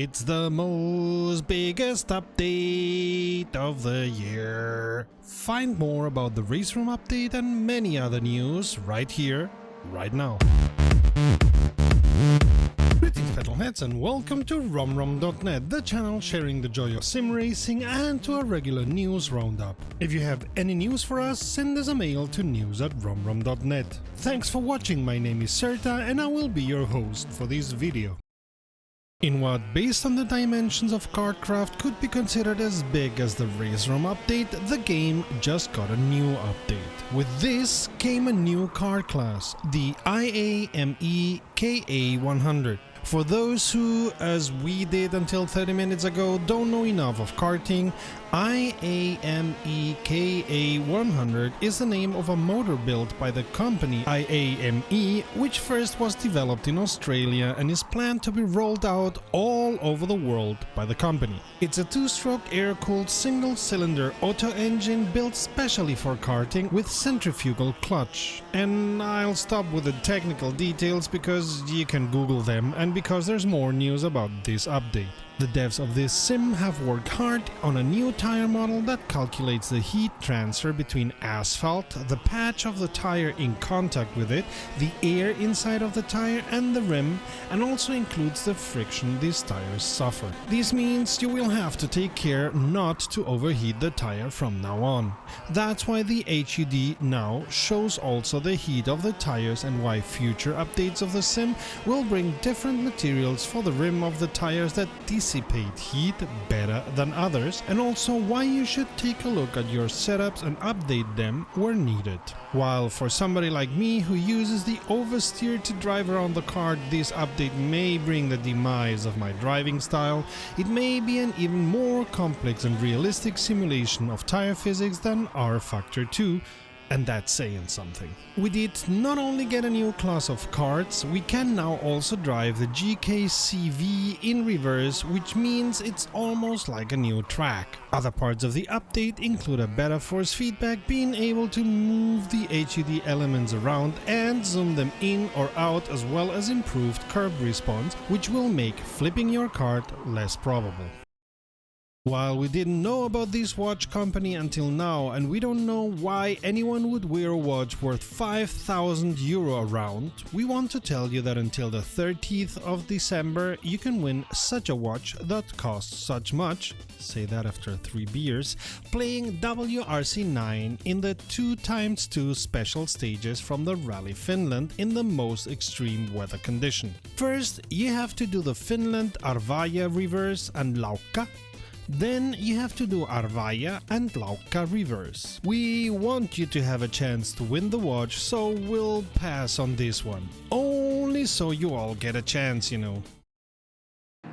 It's the most biggest update of the year. Find more about the Raceroom update and many other news right here, right now. Greetings petrolheads and welcome to romrom.net, the channel sharing the joy of sim racing and to a regular news roundup. If you have any news for us, send us a mail to news@romrom.net. Thanks for watching, my name is Serta and I will be your host for this video. In what, based on the dimensions of Kartkraft, could be considered as big as the Raceroom update, the game just got a new update. With this came a new kart class, the IAME KA100. For those who, as we did until 30 minutes ago, don't know enough of karting, IAME KA100 is the name of a motor built by the company IAME, which first was developed in Australia and is planned to be rolled out all over the world by the company. It's a two-stroke air-cooled single-cylinder auto engine built specially for karting with centrifugal clutch. And I'll stop with the technical details because you can Google them and because there's more news about this update. The devs of this sim have worked hard on a new tire model that calculates the heat transfer between asphalt, the patch of the tire in contact with it, the air inside of the tire and the rim, and also includes the friction these tires suffer. This means you will have to take care not to overheat the tire from now on. That's why the HUD now shows also the heat of the tires and why future updates of the sim will bring different materials for the rim of the tires that dissipate heat better than others, and also why you should take a look at your setups and update them where needed. While for somebody like me who uses the oversteer to drive around the kart, this update may bring the demise of my driving style, it may be an even more complex and realistic simulation of tire physics than R Factor 2. And that's saying something. We did not only get a new class of karts, we can now also drive the GKCV in reverse, which means it's almost like a new track. Other parts of the update include a better force feedback, being able to move the HUD elements around and zoom them in or out, as well as improved curb response, which will make flipping your kart less probable. While we didn't know about this watch company until now, and we don't know why anyone would wear a watch worth 5,000 euro around, we want to tell you that until the 30th of December you can win such a watch that costs such much, say that after 3 beers, playing WRC9 in the 2x2 special stages from the Rally Finland in the most extreme weather condition. First, you have to do the Finland Arvaja reverse and Lauka. Then you have to do Arvaja and Lauka reverse. We want you to have a chance to win the watch, so we'll pass on this one. Only so you all get a chance, you know.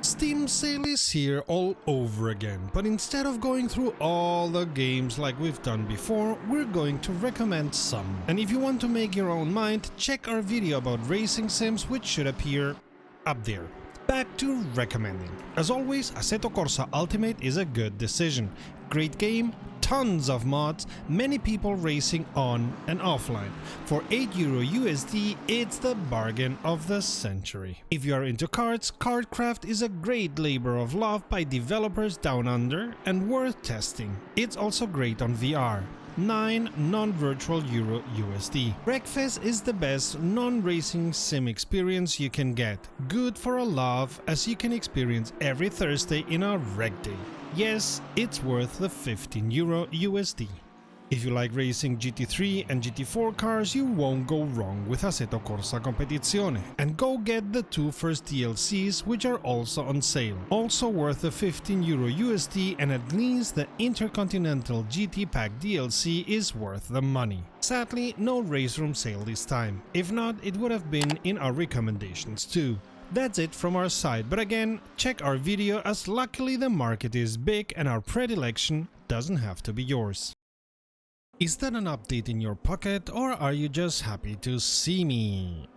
Steam sale is here all over again, but instead of going through all the games like we've done before, we're going to recommend some. And if you want to make your own mind, check our video about racing sims, which should appear up there. Back to recommending. As always, Assetto Corsa Ultimate is a good decision. Great game, tons of mods, many people racing on and offline. For €8 USD, it's the bargain of the century. If you are into karts, Kartkraft is a great labor of love by developers down under and worth testing. It's also great on VR. 9 non-virtual euro USD. Wreckfest is the best non-racing sim experience you can get. Good for a laugh, as you can experience every Thursday in our Wreck Day. Yes, it's worth the 15 euro USD. If you like racing GT3 and GT4 cars, you won't go wrong with Assetto Corsa Competizione, and go get the 2 first DLCs, which are also on sale. Also worth the 15 euro USD, and at least the Intercontinental GT Pack DLC is worth the money. Sadly, no Raceroom sale this time. If not, it would have been in our recommendations too. That's it from our side, but again, check our video, as luckily the market is big and our predilection doesn't have to be yours. Is that an update in your pocket, or are you just happy to see me?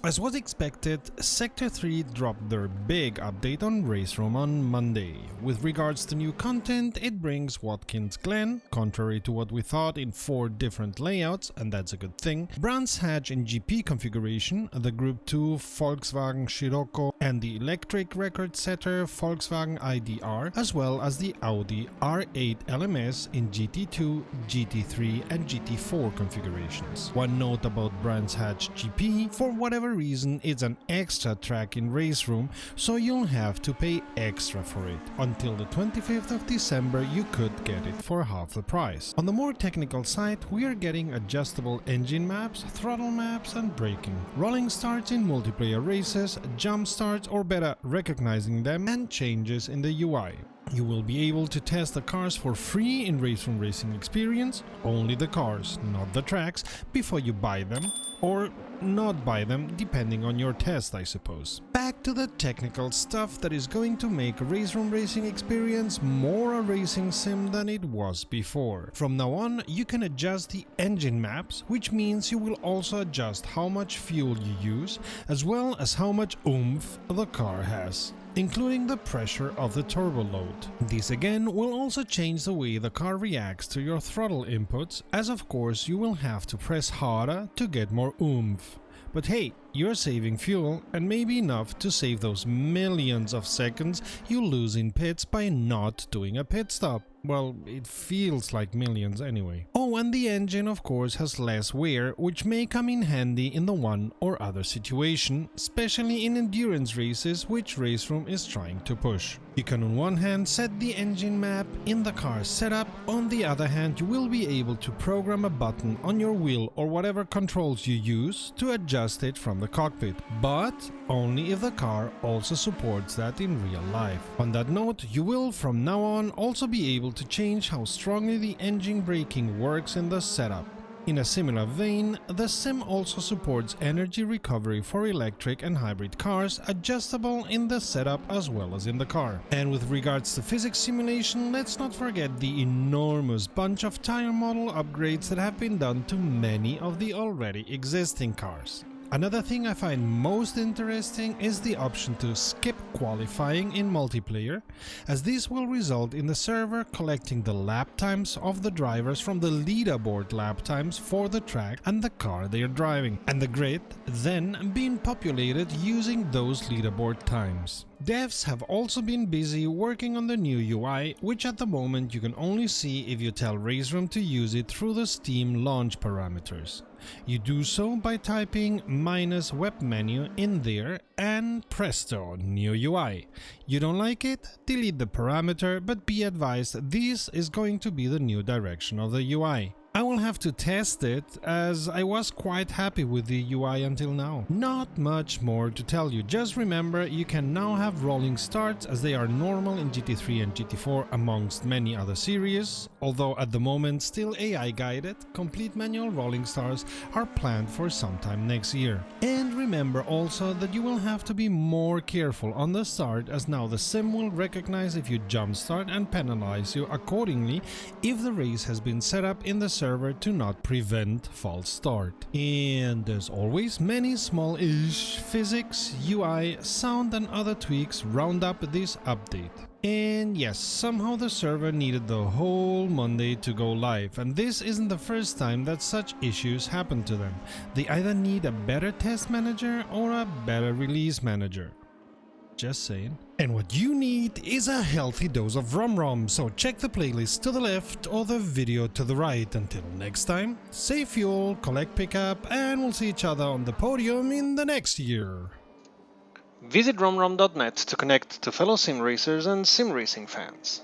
As was expected, Sector 3 dropped their big update on Raceroom on Monday. With regards to new content, it brings Watkins Glen, contrary to what we thought, in 4 different layouts, and that's a good thing, Brands Hatch in GP configuration, the Group 2 Volkswagen Scirocco and the electric record setter Volkswagen IDR, as well as the Audi R8 LMS in GT2, GT3 and GT4 configurations. One note about Brands Hatch GP, for whatever reason it's an extra track in Raceroom, so you'll have to pay extra for it. Until the 25th of December you could get it for half the price. On the more technical side, we are getting adjustable engine maps, throttle maps and braking, rolling starts in multiplayer races, jump starts or better recognizing them, and changes in the UI. You will be able to test the cars for free in Raceroom Racing Experience, only the cars, not the tracks, before you buy them, or not buy them, depending on your test, I suppose. Back to the technical stuff that is going to make Raceroom Racing Experience more a racing sim than it was before. From now on, you can adjust the engine maps, which means you will also adjust how much fuel you use, as well as how much oomph the car has, including the pressure of the turbo load. This again will also change the way the car reacts to your throttle inputs, as of course you will have to press harder to get more oomph. But hey, you're saving fuel, and maybe enough to save those millions of seconds you lose in pits by not doing a pit stop. Well, it feels like millions anyway. Oh, and the engine of course has less wear, which may come in handy in the one or other situation, especially in endurance races, which Raceroom is trying to push. You can on one hand set the engine map in the car setup, on the other hand you will be able to program a button on your wheel or whatever controls you use to adjust it from the cockpit, but only if the car also supports that in real life. On that note, you will from now on also be able to change how strongly the engine braking works in the setup. In a similar vein, the sim also supports energy recovery for electric and hybrid cars, adjustable in the setup as well as in the car. And with regards to physics simulation, let's not forget the enormous bunch of tire model upgrades that have been done to many of the already existing cars. Another thing I find most interesting is the option to skip qualifying in multiplayer, as this will result in the server collecting the lap times of the drivers from the leaderboard lap times for the track and the car they are driving, and the grid then being populated using those leaderboard times. Devs have also been busy working on the new UI, which at the moment you can only see if you tell Raceroom to use it through the Steam launch parameters. You do so by typing -web menu in there and presto, new UI. You don't like it? Delete the parameter, but be advised this is going to be the new direction of the UI. I will have to test it, as I was quite happy with the UI until now. Not much more to tell you, just remember you can now have rolling starts as they are normal in GT3 and GT4 amongst many other series, although at the moment still AI guided. Complete manual rolling starts are planned for sometime next year. And remember also that you will have to be more careful on the start, as now the sim will recognize if you jump start and penalize you accordingly if the race has been set up in the server to not prevent false start. And as always, many small-ish physics, UI, sound and other tweaks round up this update. And yes, somehow the server needed the whole Monday to go live, and this isn't the first time that such issues happen to them. They either need a better test manager or a better release manager. Just saying. And what you need is a healthy dose of rom-rom, so check the playlist to the left or the video to the right. Until next time, save fuel, collect pickup, and we'll see each other on the podium in the next year. Visit romrom.net to connect to fellow sim racers and sim racing fans.